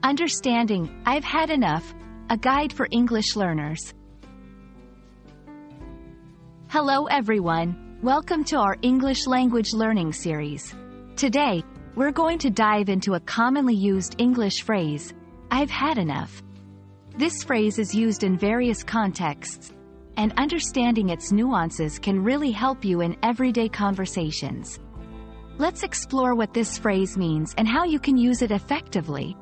Understanding, I've had enough, a guide for English learners. Hello everyone, welcome to our English language learning series. Today, we're going to dive into a commonly used English phrase, I've had enough. This phrase is used in various contexts, and understanding its nuances can really help you in everyday conversations. Let's explore what this phrase means and how you can use it effectively.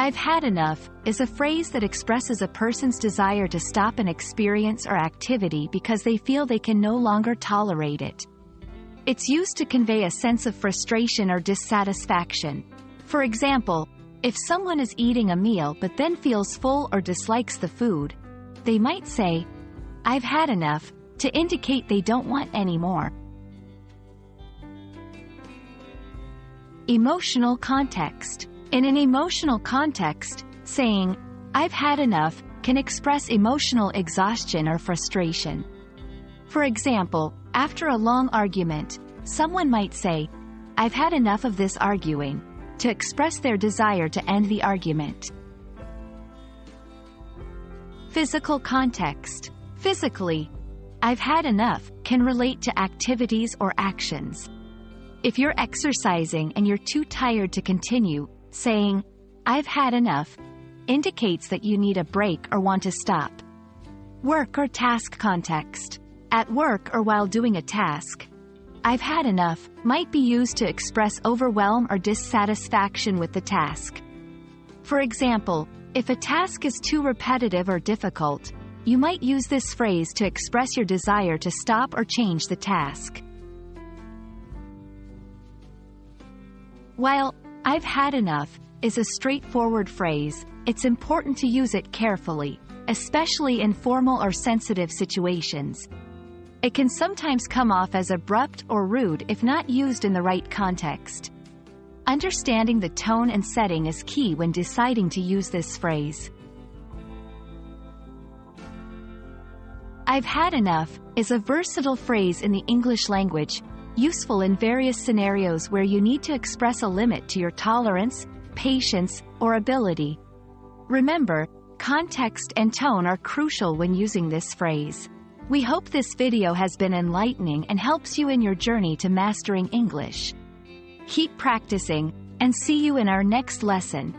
I've had enough is a phrase that expresses a person's desire to stop an experience or activity because they feel they can no longer tolerate it. It's used to convey a sense of frustration or dissatisfaction. For example, if someone is eating a meal but then feels full or dislikes the food, they might say, I've had enough, to indicate they don't want any more. Emotional context. In an emotional context, saying, I've had enough, can express emotional exhaustion or frustration. For example, after a long argument, someone might say, I've had enough of this arguing, to express their desire to end the argument. Physical context. Physically, I've had enough, can relate to activities or actions. If you're exercising and you're too tired to continue, saying, I've had enough, indicates that you need a break or want to stop. Work or task context. At work or while doing a task, I've had enough might be used to express overwhelm or dissatisfaction with the task. For example, if a task is too repetitive or difficult, you might use this phrase to express your desire to stop or change the task. While I've had enough is a straightforward phrase, it's important to use it carefully, especially in formal or sensitive situations. It can sometimes come off as abrupt or rude if not used in the right context. Understanding the tone and setting is key when deciding to use this phrase. I've had enough is a versatile phrase in the English language, useful in various scenarios where you need to express a limit to your tolerance, patience, or ability. Remember, context and tone are crucial when using this phrase. We hope this video has been enlightening and helps you in your journey to mastering English. Keep practicing, and see you in our next lesson.